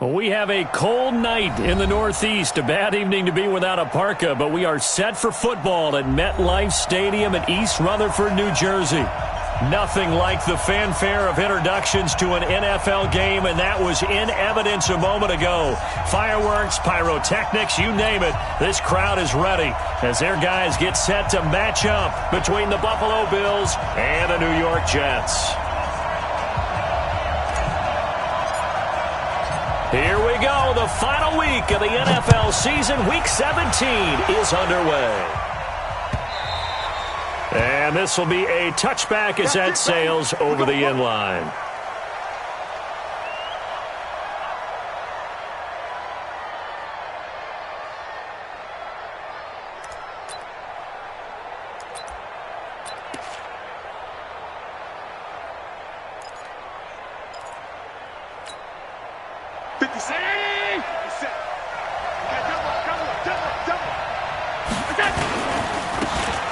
We have a cold night in the Northeast. A bad evening to be without a parka, but we are set for football at MetLife Stadium in East Rutherford, New Jersey. Nothing like the fanfare of introductions to an NFL game, and that was in evidence a moment ago. Fireworks, pyrotechnics, you name it. This crowd is ready as their guys get set to match up between the Buffalo Bills and the New York Jets. Here we go. The final week of the NFL season. Week 17 is underway. And this will be a touchback as that sails over the end line.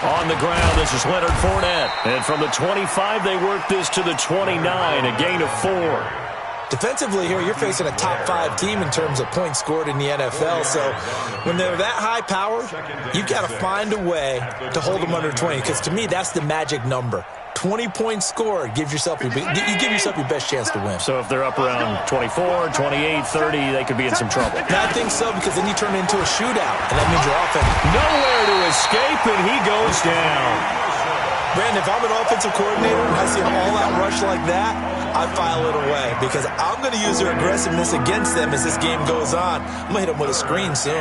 On the ground, this is Leonard Fournette. And from the 25, they work this to the 29, a gain of 4. Defensively here, you're facing a top 5 team in terms of points scored in the NFL. So when they're that high power, you've got to find a way to hold them under 20. Because to me, that's the magic number. 20 points scored gives yourself you give yourself your best chance to win. So if they're up around 24, 28, 30, they could be in some trouble. I think so, because then you turn it into a shootout, and that means your offense. Nowhere to escape, and he goes down. Brandon, if I'm an offensive coordinator and I see an all-out rush like that, I file it away, because I'm going to use their aggressiveness against them as this game goes on. I'm going to hit them with a screen soon.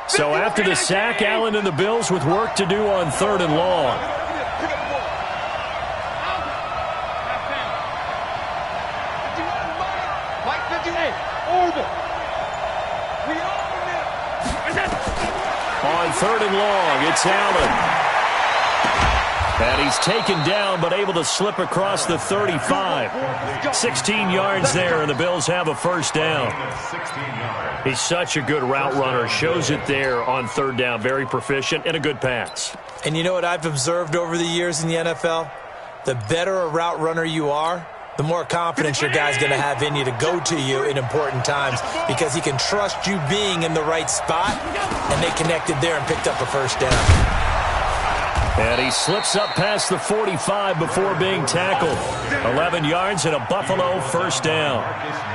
So after the sack, Allen and the Bills with work to do on 3rd and long. On 3rd and long, it's Allen. And he's taken down, but able to slip across the 35. 16 yards there, and the Bills have a first down. He's such a good route runner. Shows it there on 3rd down. Very proficient and a good pass. And you know what I've observed over the years in the NFL? The better a route runner you are, the more confidence your guy's going to have in you to go to you in important times, because he can trust you being in the right spot, and they connected there and picked up a first down. And he slips up past the 45 before being tackled. 11 yards and a Buffalo first down.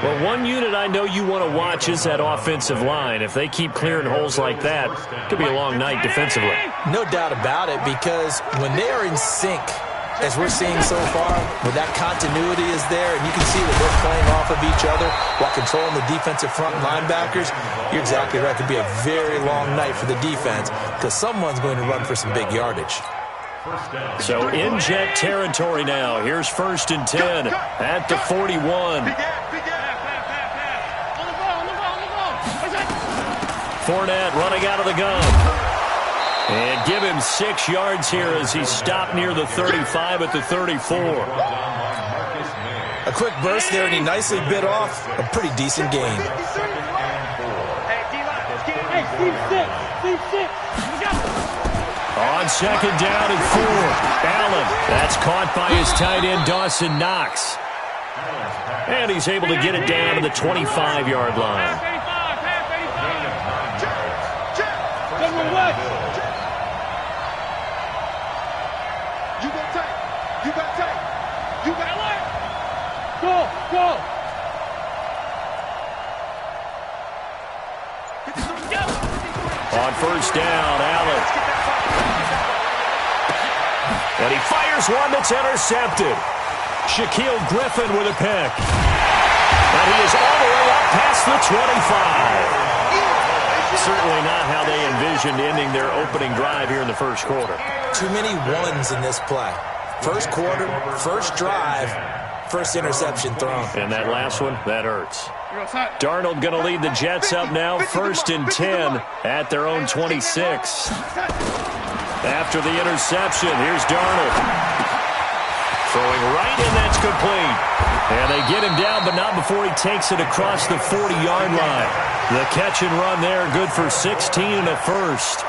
Well, one unit I know you want to watch is that offensive line. If they keep clearing holes like that, it could be a long night defensively. No doubt about it, because when they are in sync, as we're seeing so far, when that continuity is there and you can see that they're playing off of each other while controlling the defensive front linebackers, you're exactly right. It could be a very long night for the defense, because someone's going to run for some big yardage. So in Jet territory now. Here's 1st and 10 at the 41. Fournette running out of the gun. And give him 6 yards here as he's stopped near the 35 at the 34. A quick burst there, and he nicely bit off a pretty decent gain. On 2nd down and 4. Allen. That's caught by his tight end, Dawson Knox. And he's able to get it down to the 25-yard line. On 1st down, Allen. And he fires one that's intercepted. Shaquille Griffin with a pick. And he is all the way up past the 25. Certainly not how they envisioned ending their opening drive here in the first quarter. Too many ones in this play. First quarter, first drive, first interception thrown. And that last one, that hurts. Darnold going to lead the Jets up now, 1st and 10 at their own 26. After the interception, here's Darnold. Throwing right, and that's complete. And they get him down, but not before he takes it across the 40-yard line. The catch and run there, good for 16 and a first.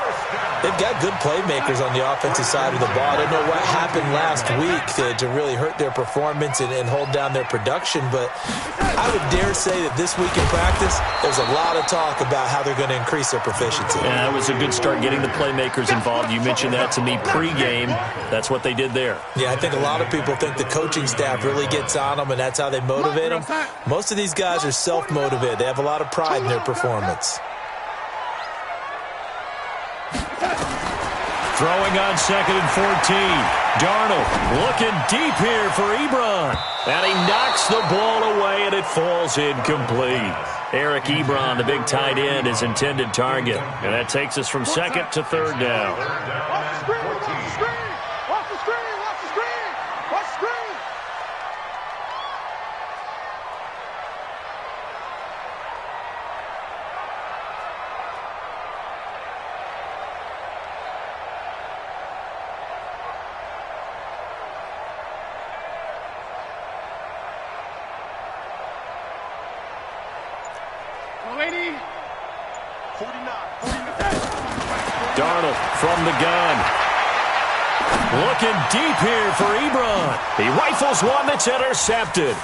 They've got good playmakers on the offensive side of the ball. I don't know what happened last week to really hurt their performance and hold down their production, but I would dare say that this week in practice, there's a lot of talk about how they're going to increase their proficiency. Yeah, it was a good start getting the playmakers involved. You mentioned that to me pregame. That's what they did there. Yeah, I think a lot of people think the coaching staff really gets on them, and that's how they motivate them. Most of these guys are self-motivated. They have a lot of pride in their performance. Throwing on 2nd and 14. Darnold looking deep here for Ebron. And he knocks the ball away, and it falls incomplete. Eric Ebron, the big tight end, his intended target. And that takes us from 2nd to 3rd down. Watch the screen, watch the screen, watch the screen, watch the screen, watch the screen. Darnold from the gun. Looking deep here for Ebron. He rifles one that's intercepted.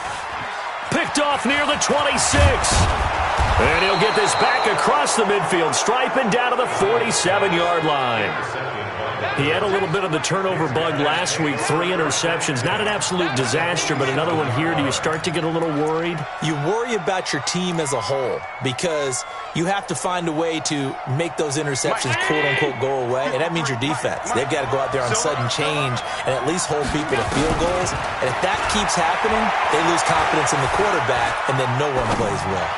Picked off near the 26. And he'll get this back across the midfield stripe and down to the 47-yard line. He had a little bit of the turnover bug last week, 3 interceptions. Not an absolute disaster, but another one here. Do you start to get a little worried? You worry about your team as a whole because you have to find a way to make those interceptions, quote-unquote, go away, and that means your defense. They've got to go out there on sudden change and at least hold people to field goals. And if that keeps happening, they lose confidence in the quarterback, and then no one plays well.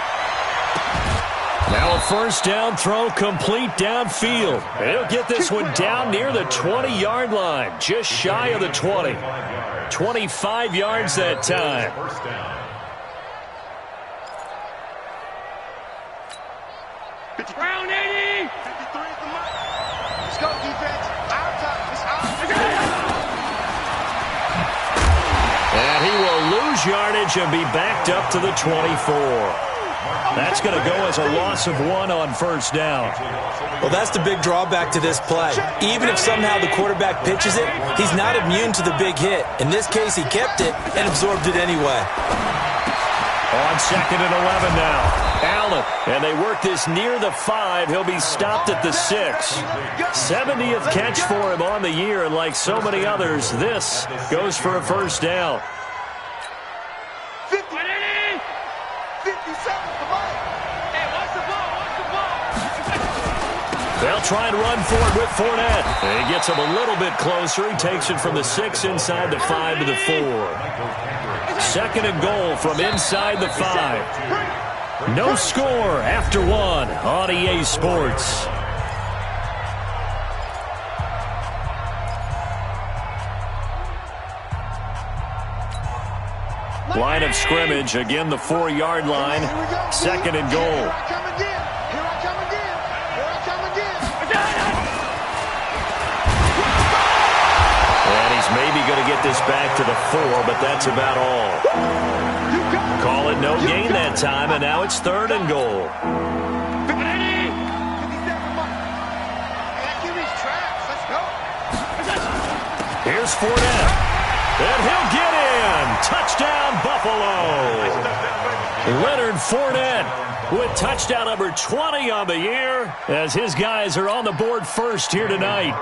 Now a first down throw complete downfield. And he'll get this one down near the 20-yard line, just shy of the 20. 25 yards that time. Round 80. 53 is the mark. Let's go, defense. Our time. It's our time. And he will lose yardage and be backed up to the 24. That's going to go as a loss of 1 on first down. Well, that's the big drawback to this play. Even if somehow the quarterback pitches it, he's not immune to the big hit. In this case, he kept it and absorbed it anyway. On 2nd and 11 now. Allen, and they work this near the 5. He'll be stopped at the 6. 70th catch for him on the year, and like so many others, this goes for a first down. 50. 57 the ball. Hey, watch the ball, watch the ball. They'll try and run for it with Fournette. And he gets him a little bit closer. He takes it from the 6 inside the 5 to the 4. 2nd and goal from inside the 5. No score after 1 on EA Sports. Line of scrimmage, again the 4-yard line. 2nd and goal. Here I come again. Here I come again. Here I come again. And he's maybe going to get this back to the 4, but that's about all. Call it no gain that time, and now it's 3rd and goal. 57 Mike. Hey, give these traps. Let's go. Here's Fournette. And he'll get in. Touchdown, Buffalo. Leonard Fournette with touchdown number 20 on the year as his guys are on the board first here tonight.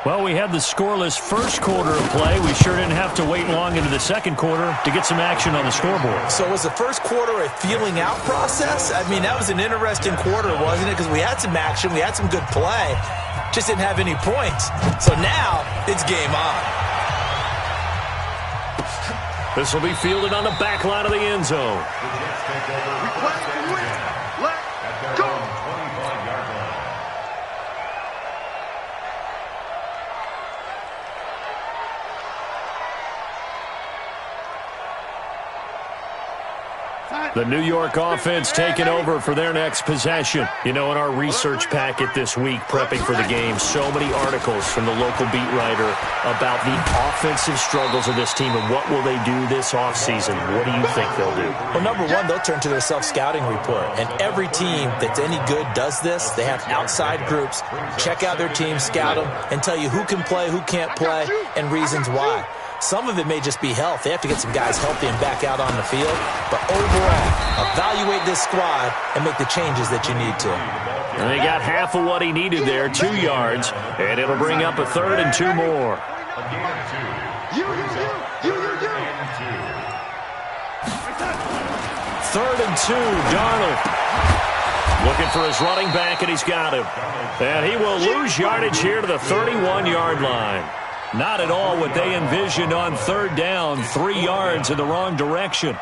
Well, we had the scoreless first quarter of play. We sure didn't have to wait long into the second quarter to get some action on the scoreboard. So was the first quarter a feeling out process? I mean, that was an interesting quarter, wasn't it? Because we had some action, we had some good play. Just didn't have any points. So now it's game on. This will be fielded on the back line of the end zone. We play to win. Let's go. The New York offense taking over for their next possession. You know, in our research packet this week, prepping for the game, so many articles from the local beat writer about the offensive struggles of this team and what will they do this offseason. What do you think they'll do? Well, number one, they'll turn to their self-scouting report. And every team that's any good does this. They have outside groups, check out their team, scout them, and tell you who can play, who can't play, and reasons why. Some of it may just be health. They have to get some guys healthy and back out on the field. But overall, evaluate this squad and make the changes that you need to. And they got half of what he needed there, 2 yards, and it'll bring up a 3rd and 2 more. Third and 2, Darnold. Looking for his running back, and he's got him. And he will lose yardage here to the 31-yard line. Not at all what they envisioned on 3rd down, 3 yards in the wrong direction.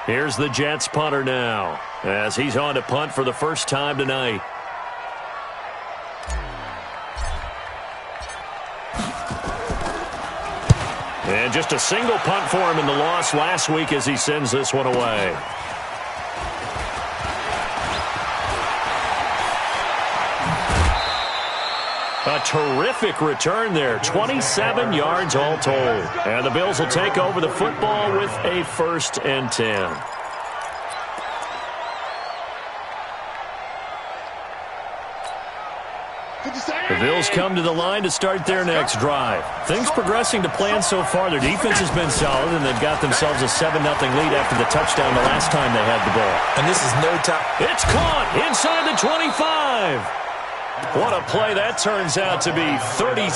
Here's the Jets punter now, as he's on to punt for the first time tonight. And just a single punt for him in the loss last week as he sends this one away. A terrific return there, 27 yards all told. And the Bills will take over the football with a 1st and 10. The Bills come to the line to start their next drive. Things progressing to plan so far. Their defense has been solid, and they've got themselves a 7-0 lead after the touchdown the last time they had the ball. And this is no time. It's caught inside the 25. What a play that turns out to be, 36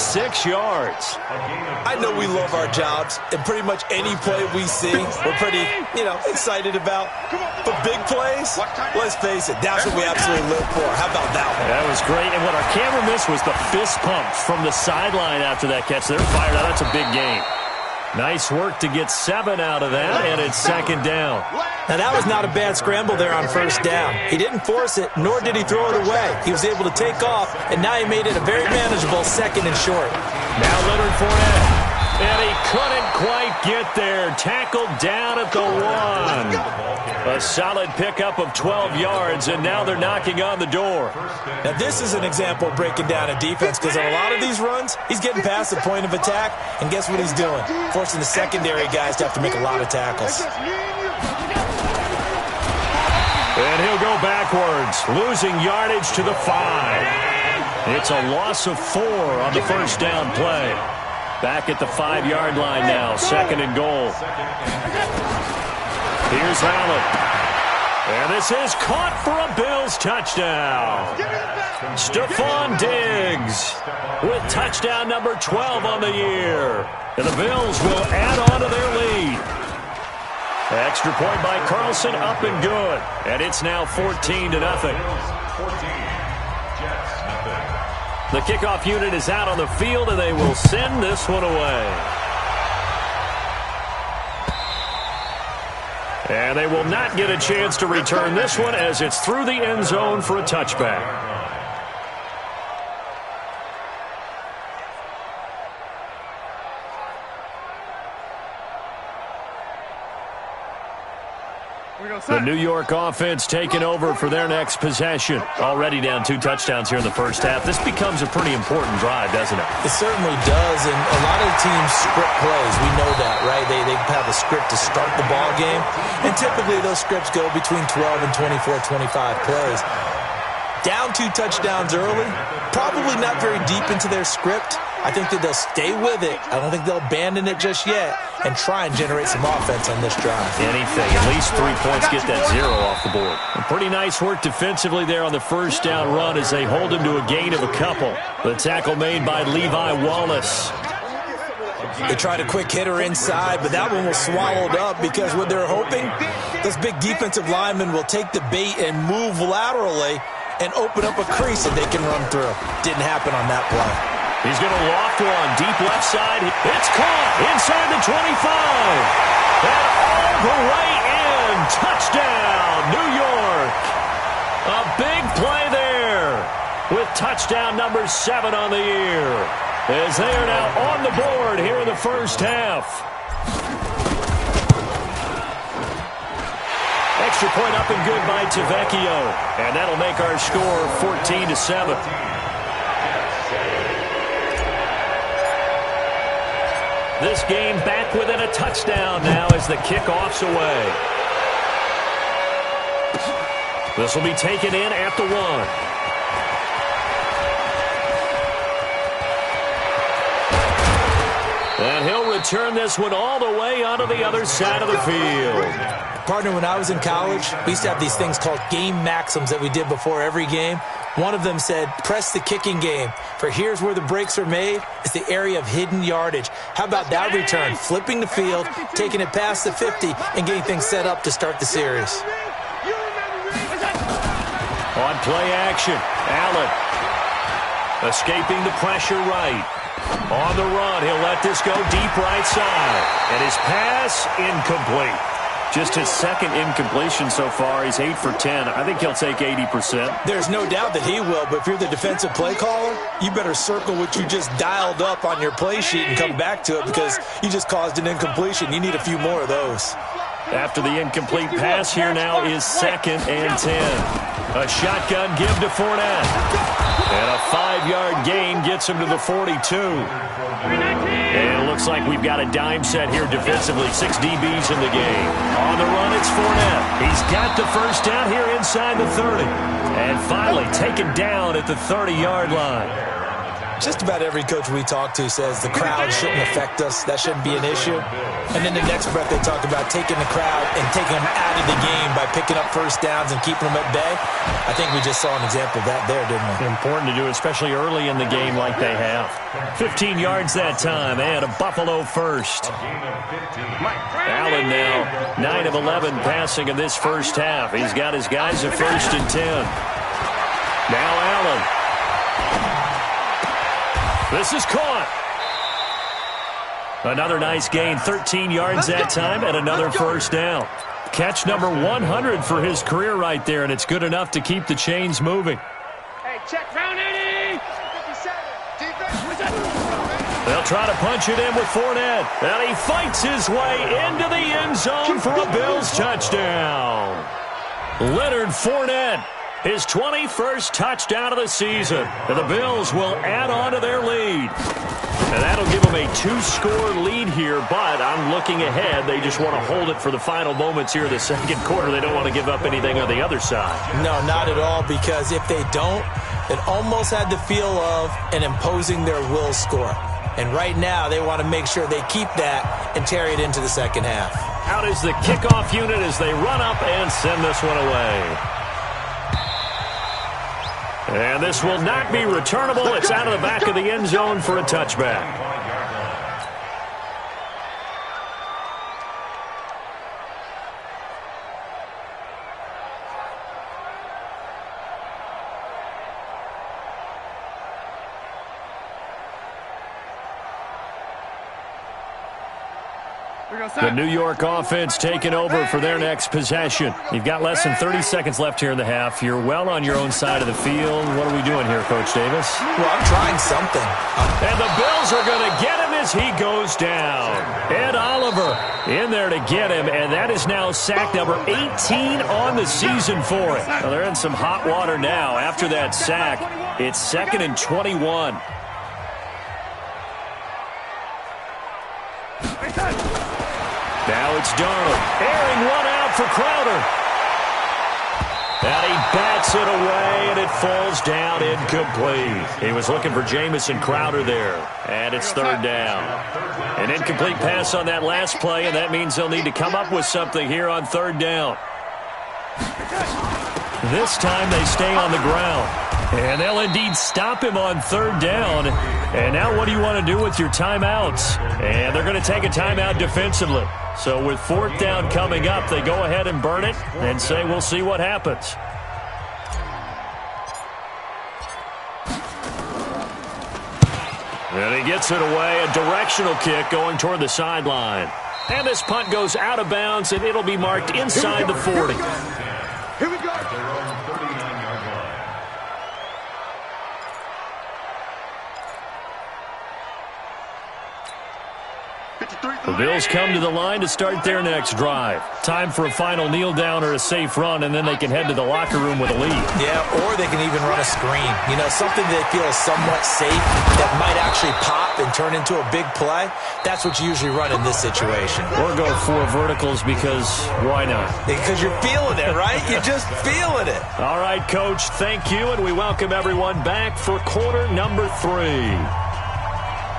yards. I know we love our jobs, and pretty much any play we see, we're pretty, excited about. But big plays, let's face it, that's what we absolutely live for. How about that one? That was great, and what our camera missed was the fist pump from the sideline after that catch. They're fired out. That's a big game. Nice work to get 7 out of that, and it's 2nd down. Now, that was not a bad scramble there on 1st down. He didn't force it, nor did he throw it away. He was able to take off, and now he made it a very manageable 2nd and short. Now Leonard Fournette, and he couldn't quite get there. Tackled down at the 1. A solid pickup of 12 yards, and now they're knocking on the door. Now, this is an example of breaking down a defense, because on a lot of these runs, he's getting past the point of attack, and guess what he's doing? Forcing the secondary guys to have to make a lot of tackles. And he'll go backwards, losing yardage to the 5. It's a loss of 4 on the 1st down play. Back at the 5-yard line now, 2nd and goal. Here's Allen. And this is caught for a Bills touchdown. Stephon Diggs with touchdown number 12 on the year. And the Bills will add on to their lead. Extra point by Carlson, up and good. And it's now 14-0. The kickoff unit is out on the field, and they will send this one away. And they will not get a chance to return this one as it's through the end zone for a touchback. The New York offense taking over for their next possession. Already down 2 touchdowns here in the first half. This becomes a pretty important drive, doesn't it? It certainly does, and a lot of the teams script plays. We know that, right? They have a script to start the ball game, and typically those scripts go between 12 and 24, 25 plays. Down 2 touchdowns early, probably not very deep into their script. I think that they'll stay with it. I don't think they'll abandon it just yet and try and generate some offense on this drive. Anything. At least 3 points, get that 0 off the board. And pretty nice work defensively there on the 1st down run as they hold him to a gain of a couple. The tackle made by Levi Wallace. They tried a quick hitter inside, but that one was swallowed up because what they're hoping, those big defensive linemen will take the bait and move laterally and open up a crease that they can run through. Didn't happen on that play. He's going to loft one deep left side. It's caught inside the 25. And all the way in. Touchdown, New York. A big play there with touchdown number 7 on the year as they are now on the board here in the first half. extra point up and good by Tavecchio. And that'll make our score 14-7. This game back within a touchdown now as the kickoff's away. This will be taken in at the 1. And he'll return this one all the way onto the other side of the field. Partner, when I was in college, we used to have these things called game maxims that we did before every game. One of them said, press the kicking game, for here's where the breaks are made. It's the area of hidden yardage. How about that return? Flipping the field, taking it past the 50, and getting things set up to start the series. On play action, Allen escaping the pressure right. On the run, he'll let this go deep right side. And his pass incomplete. Just his second incompletion so far. He's 8 for 10. I think he'll take 80%. There's no doubt that he will, but if you're the defensive play caller, you better circle what you just dialed up on your play sheet and come back to it because you just caused an incompletion. You need a few more of those. After the incomplete pass, here now is 2nd and 10. A shotgun give to Fournette. And a 5-yard gain gets him to the 42. And it looks like we've got a dime set here defensively. 6 DBs in the game. On the run, it's Fournette. He's got the first down here inside the 30. And finally taken down at the 30-yard line. Just about every coach we talk to says the crowd shouldn't affect us. That shouldn't be an issue. And then the next breath they talk about taking the crowd and taking them out of the game by picking up first downs and keeping them at bay. I think we just saw an example of that there, didn't we? Important to do, especially early in the game like they have. 15 yards that time and a Buffalo first. Allen now 9 of 11 passing in this first half. He's got his guys at 1st and 10. Now Allen. This is caught. Another nice gain, 13 yards that time, and another first down. Catch number 100 for his career right there, and it's good enough to keep the chains moving. Hey, check round 80. They'll try to punch it in with Fournette, and he fights his way into the end zone for a Bills touchdown. Leonard Fournette. His 21st touchdown of the season. And the Bills will add on to their lead. And that'll give them a 2-score lead here, but I'm looking ahead. They just want to hold it for the final moments here in the second quarter. They don't want to give up anything on the other side. No, not at all, because if they don't, it almost had the feel of an imposing their will score. And right now, they want to make sure they keep that and carry it into the second half. Out is the kickoff unit as they run up and send this one away. And this will not be returnable. It's out of the back of the end zone for a touchback. The New York offense taking over for their next possession. You've got less than 30 seconds left here in the half. You're well on your own side of the field. What are we doing here, Coach Davis? Well, I'm trying something. And the Bills are going to get him as he goes down. Ed Oliver in there to get him, and that is now sack number 18 on the season for him. Well, they're in some hot water now. After that sack, it's 2nd and 21. Now it's Darnold, airing one out for Crowder. And he bats it away, and it falls down incomplete. He was looking for Jamison Crowder there, and it's 3rd down. An incomplete pass on that last play, and that means they'll need to come up with something here on 3rd down. This time they stay on the ground. And they'll indeed stop him on 3rd down. And now what do you want to do with your timeouts? And they're going to take a timeout defensively. So with 4th down coming up, they go ahead and burn it and say we'll see what happens. And he gets it away, a directional kick going toward the sideline. And this punt goes out of bounds, and it'll be marked inside the 40. Here we go. 59. The Bills come to the line to start their next drive. Time for a final kneel down or a safe run, and then they can head to the locker room with a lead. Yeah, or they can even run a screen. You know, something they feel is somewhat safe that might actually pop and turn into a big play. That's what you usually run in this situation. Or go 4 verticals because why not? Because you're feeling it, right? You're just feeling it. All right, Coach, thank you, and we welcome everyone back for quarter number 3.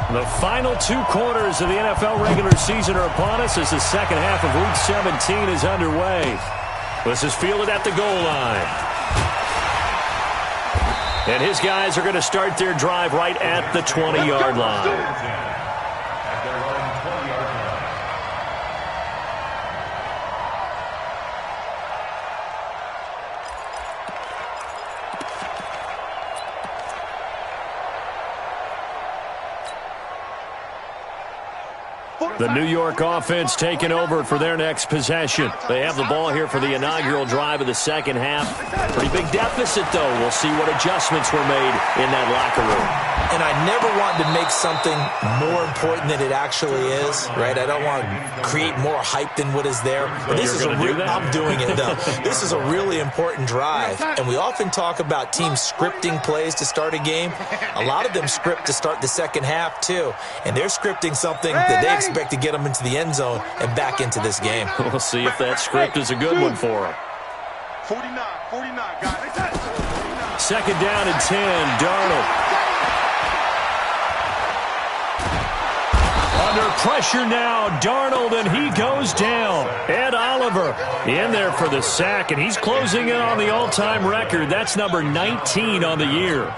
The final 2 quarters of the NFL regular season are upon us as the second half of Week 17 is underway. This is fielded at the goal line. And his guys are going to start their drive right at the 20-yard line. The New York offense taking over for their next possession. They have the ball here for the inaugural drive of the second half. Pretty big deficit, though. We'll see what adjustments were made in that locker room. And I never want to make something more important than it actually is, right? I don't want to create more hype than what is there. But this is I'm doing it, though. This is a really important drive. And we often talk about teams scripting plays to start a game. A lot of them script to start the second half, too. And they're scripting something that they expect to get them into the end zone and back into this game. We'll see if that script is a good one for them. 49, guys. Second down and 10, Darnold. Under pressure now, Darnold, and he goes down. Ed Oliver in there for the sack, and he's closing in on the all-time record. That's number 19 on the year.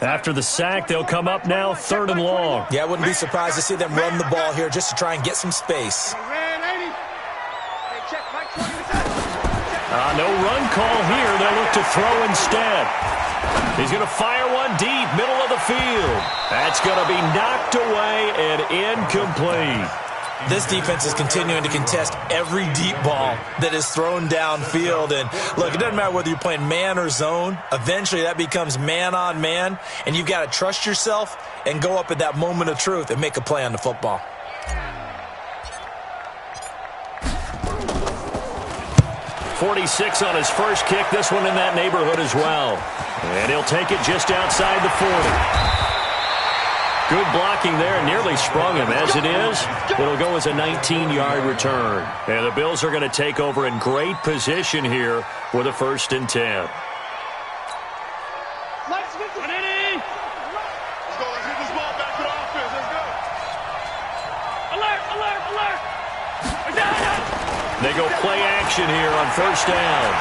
After the sack, they'll come up now 3rd and long. Yeah, I wouldn't be surprised to see them run the ball here just to try and get some space. No run call here. They'll look to throw instead. He's going to fire one deep, middle of the field. That's going to be knocked away and incomplete. This defense is continuing to contest every deep ball that is thrown downfield. And, look, it doesn't matter whether you're playing man or zone. Eventually, that becomes man on man. And you've got to trust yourself and go up at that moment of truth and make a play on the football. .46 on his first kick. This one in that neighborhood as well. And he'll take it just outside the 40. Good blocking there. Nearly sprung him. As it is, it'll go as a 19-yard return. And the Bills are going to take over in great position here with a 1st and 10. Let's go. Let's get this ball back to the offense. Let's go. Alert, alert, alert. They go play action here on 1st down.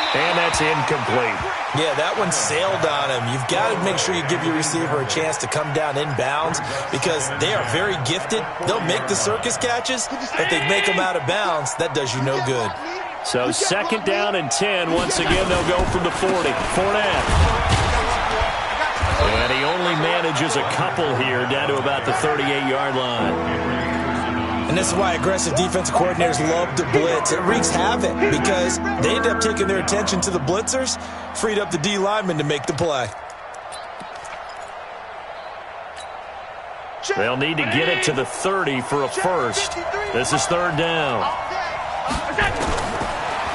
And that's incomplete. Yeah, that one sailed on him. You've got to make sure you give your receiver a chance to come down inbounds because they are very gifted. They'll make the circus catches, but they make them out of bounds. That does you no good. So 2nd down and 10. Once again, they'll go from the 40. Fournette. And he only manages a couple here down to about the 38-yard line. And this is why aggressive defensive coordinators love to blitz. It wreaks havoc because they end up taking their attention to the blitzers, freed up the D lineman to make the play. They'll need to get it to the 30 for a first. This is 3rd down.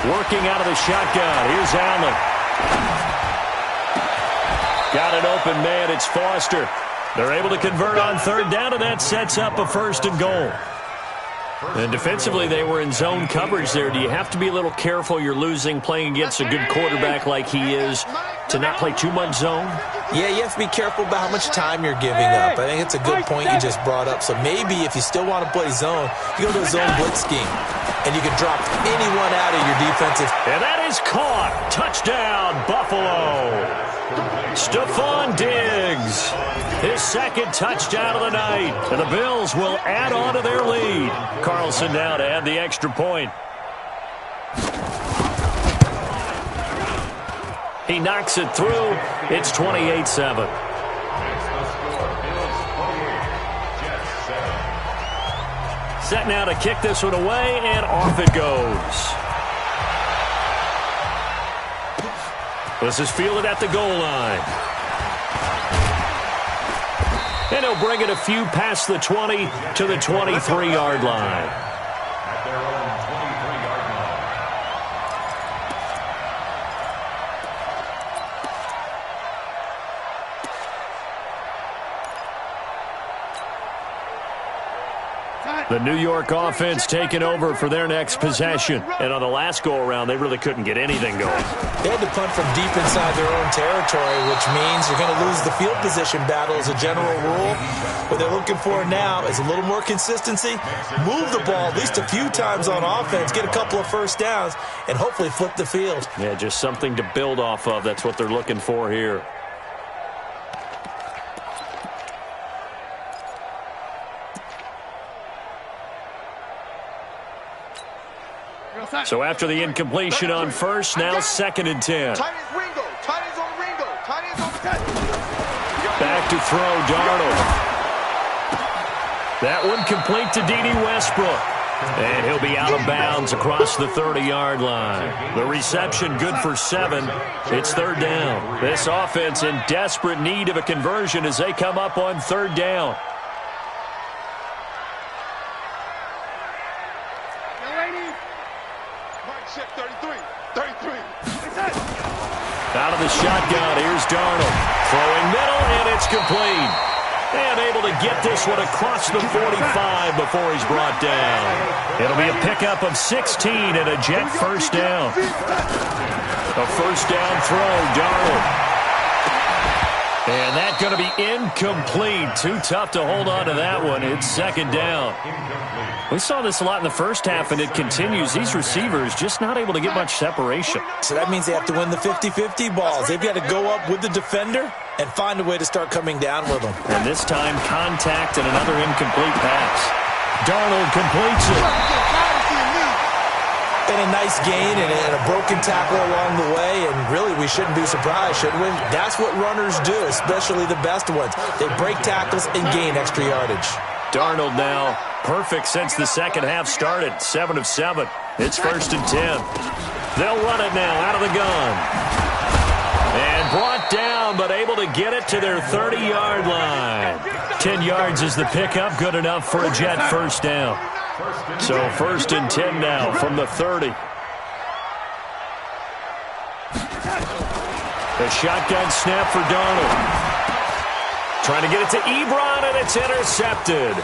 Working out of the shotgun. Here's Allen. Got an open man. It's Foster. They're able to convert on 3rd down, and that sets up a 1st and goal. And defensively, they were in zone coverage there. Do you have to be a little careful? You're losing playing against a good quarterback like he is to not play too much zone? Yeah, you have to be careful about how much time you're giving up. I think it's a good point you just brought up. So maybe if you still want to play zone, you go to a zone blitz scheme, and you can drop anyone out of your defensive. And that is caught. Touchdown, Buffalo. Stephon Diggs, his 2nd touchdown of the night. And the Bills will add on to their lead. Carlson now to add the extra point. He knocks it through. It's 28-7. Set now to kick this one away, and off it goes. This is fielded at the goal line. And he'll bring it a few past the 20 to the 23-yard line. At their own 23-yard line. The New York offense taking over for their next possession. And on the last go-around, they really couldn't get anything going. They had to punt from deep inside their own territory, which means you're going to lose the field position battle as a general rule. What they're looking for now is a little more consistency, move the ball at least a few times on offense, get a couple of first downs, and hopefully flip the field. Yeah, just something to build off of. That's what they're looking for here. So after the incompletion on first, now 2nd and 10. Back to throw, Darnold. That one complete to D.D. Westbrook. And he'll be out of bounds across the 30-yard line. The reception good for 7. It's 3rd down. This offense in desperate need of a conversion as they come up on 3rd down. Out of the shotgun, here's Darnold. Throwing middle, and it's complete. And able to get this one across the 45 before he's brought down. It'll be a pickup of 16 and a Jet first down. A first down throw, Darnold. And that's going to be incomplete. Too tough to hold on to that one. It's 2nd down. We saw this a lot in the first half, and it continues. These receivers just not able to get much separation. So that means they have to win the 50-50 balls. They've got to go up with the defender and find a way to start coming down with them. And this time, contact and another incomplete pass. Darnold completes it. And a nice gain and a broken tackle along the way, and really we shouldn't be surprised, should we? That's what runners do, especially the best ones. They break tackles and gain extra yardage. Darnold now perfect since the second half started. 7 of 7. It's 1st and 10. They'll run it now out of the gun. And brought down, but able to get it to their 30-yard line. 10 yards is the pickup, good enough for a Jet first down. So 1st and 10 now from the 30. The shotgun snap for Darnold. Trying to get it to Ebron, and it's intercepted.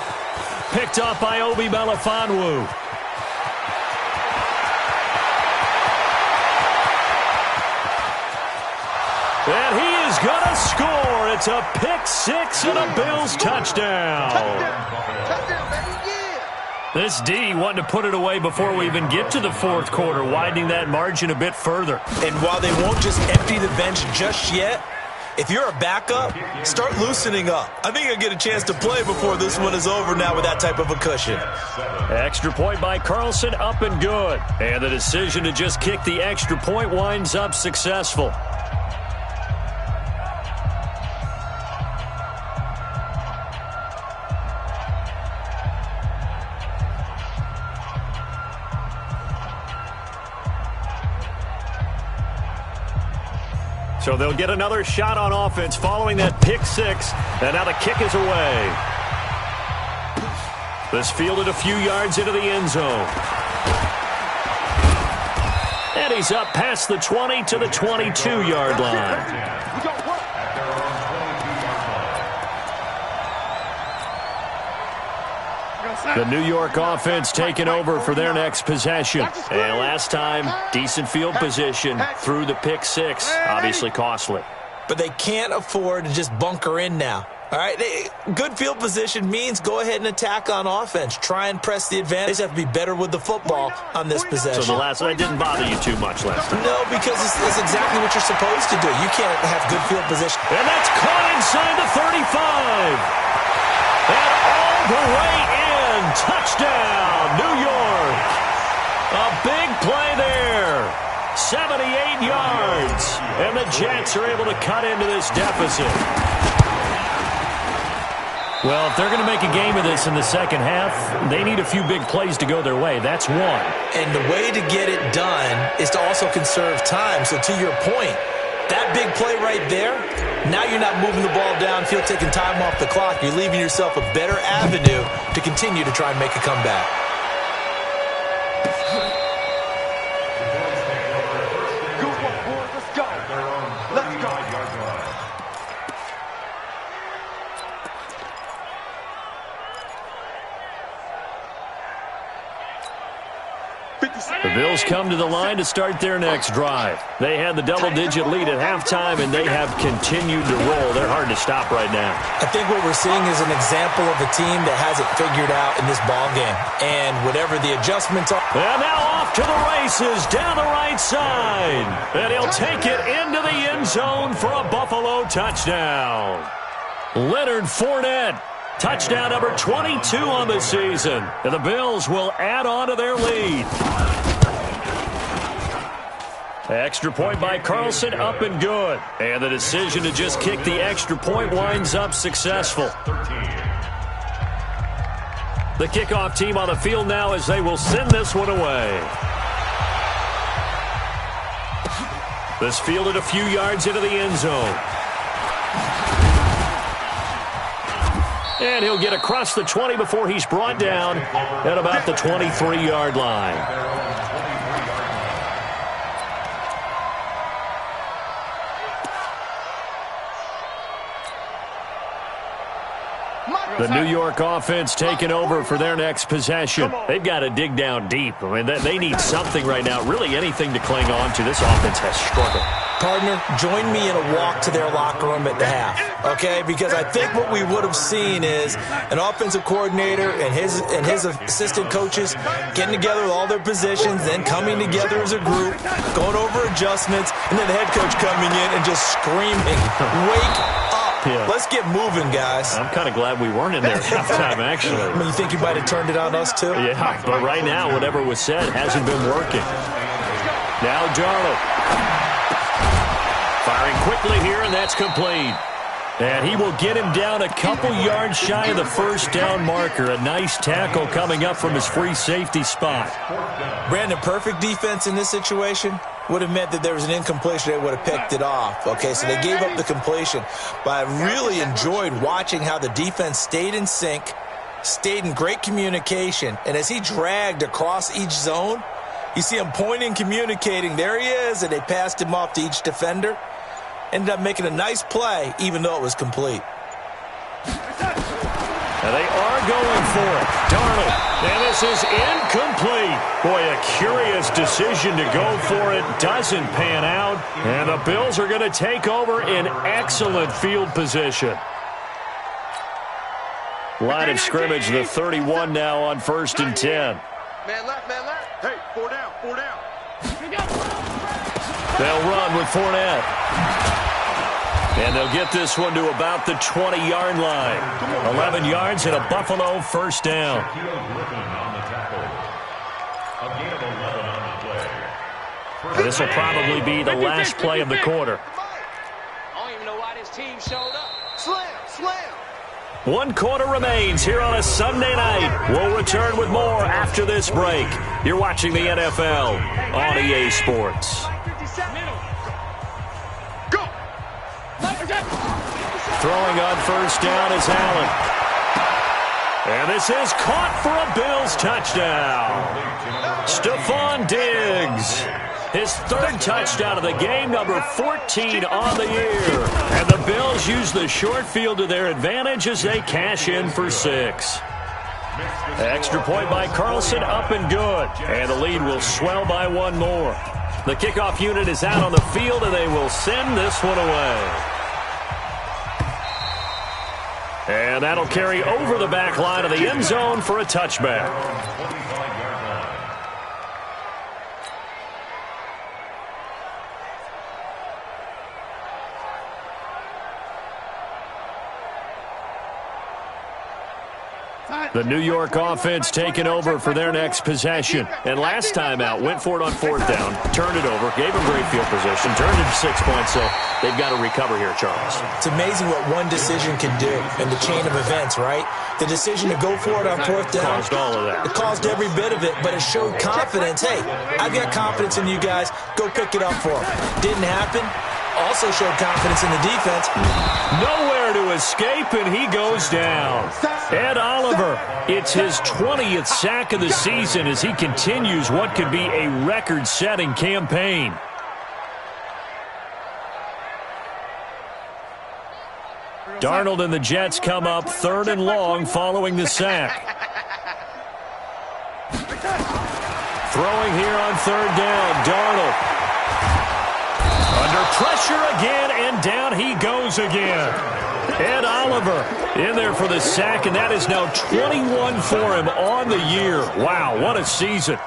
Picked off by Obi Melifonwu. And he is going to score. It's a pick 6 and a Bills touchdown. This D wanting to put it away before we even get to the 4th quarter, widening that margin a bit further. And while they won't just empty the bench just yet, if you're a backup, start loosening up. I think you'll get a chance to play before this one is over now with that type of a cushion. Extra point by Carlson, up and good. And the decision to just kick the extra point winds up successful. So they'll get another shot on offense following that pick 6. And now the kick is away. This fielded a few yards into the end zone. And he's up past the 20 to the 22-yard line. The New York offense taking over for their next possession. And last time, decent field position through the pick 6. Obviously costly. But they can't afford to just bunker in now. All right, good field position means go ahead and attack on offense. Try and press the advantage. They have to be better with the football on this possession. So the last one didn't bother you too much last time. No, because it's exactly what you're supposed to do. You can't have good field position. And that's caught inside the 35. And all the way in. Touchdown, New York. A big play there. 78 yards. And the Jets are able to cut into this deficit. Well, if they're going to make a game of this in the second half, they need a few big plays to go their way. That's one. And the way to get it done is to also conserve time. So to your point, That big play right there, now you're not moving the ball downfield, taking time off the clock. You're leaving yourself a better avenue to continue to try and make a comeback. The Bills come to the line to start their next drive. They had the double-digit lead at halftime, and they have continued to roll. They're hard to stop right now. I think what we're seeing is an example of a team that has it figured out in this ball game. And whatever the adjustments are. And now off to the races down the right side. And he'll take it into the end zone for a Buffalo touchdown. Leonard Fournette. Touchdown number 22 on the season. And the Bills will add on to their lead. Extra point by Carlson, up and good. And the decision to just kick the extra point winds up successful. The kickoff team on the field now as they will send this one away. This fielded a few yards into the end zone. And he'll get across the 20 before he's brought down at about the 23-yard line. The New York offense taking over for their next possession. They've got to dig down deep. I mean, they need something right now, really anything to cling on to. This offense has struggled. Partner, join me in a walk to their locker room at the half, okay? Because I think what we would have seen is an offensive coordinator and his assistant coaches getting together with all their positions, then coming together as a group, going over adjustments, and then the head coach coming in and just screaming, "Wake up. Yeah. Let's get moving, guys." I'm kind of glad we weren't in there at halftime, actually. I mean, you think you might have turned it on us, too? Yeah, but right now, whatever was said hasn't been working. Now Darnold. Firing quickly here, and that's complete. And he will get him down a couple yards shy of the first down marker. A nice tackle coming up from his free safety spot. Brandon, perfect defense in this situation would have meant that there was an incompletion. They would have picked it off. Okay, so they gave up the completion. But I really enjoyed watching how the defense stayed in sync, stayed in great communication, and as he dragged across each zone, you see him pointing, communicating. There he is, and they passed him off to each defender. Ended up making a nice play, even though it was complete. And they are going for it. Darnold. And this is incomplete. Boy, a curious decision to go for it. Doesn't pan out. And the Bills are going to take over in excellent field position. Line of scrimmage, the 31 now on 1st and 10. Man left, man left. Hey, 4 down, 4 down. They'll run with Fournette. And they'll get this one to about the 20-yard line. 11 yards and a Buffalo first down. And this will probably be the last play of the quarter. I don't even know why this team showed up. Slam, slam. 1 quarter remains here on a Sunday night. We'll return with more after this break. You're watching the NFL on EA Sports. Throwing on first down is Allen. And this is caught for a Bills touchdown. Stephon Diggs. His 3rd touchdown of the game, number 14 on the year. And the Bills use the short field to their advantage as they cash in for 6. Extra point by Carlson, up and good. And the lead will swell by 1 more. The kickoff unit is out on the field, and they will send this one away. And that'll carry over the back line of the end zone for a touchback. The New York offense taking over for their next possession. And last time out, went for it on 4th down, turned it over, gave them great field position, turned it to 6 points, so they've got to recover here, Charles. It's amazing what one decision can do in the chain of events, right? The decision to go for it on 4th down. Caused all of that. It caused every bit of it, but it showed confidence. Hey, I've got confidence in you guys. Go pick it up for them. Didn't happen. also showed confidence in the defense. Nowhere to escape, and he goes down. Ed Oliver, it's his 20th sack of the season as he continues what could be a record-setting campaign. Darnold and the Jets come up 3rd and long following the sack. Throwing here on 3rd down, Darnold. Under pressure again, and down he goes again. Ed Oliver in there for the sack, and that is now 21 for him on the year. Wow, what a season.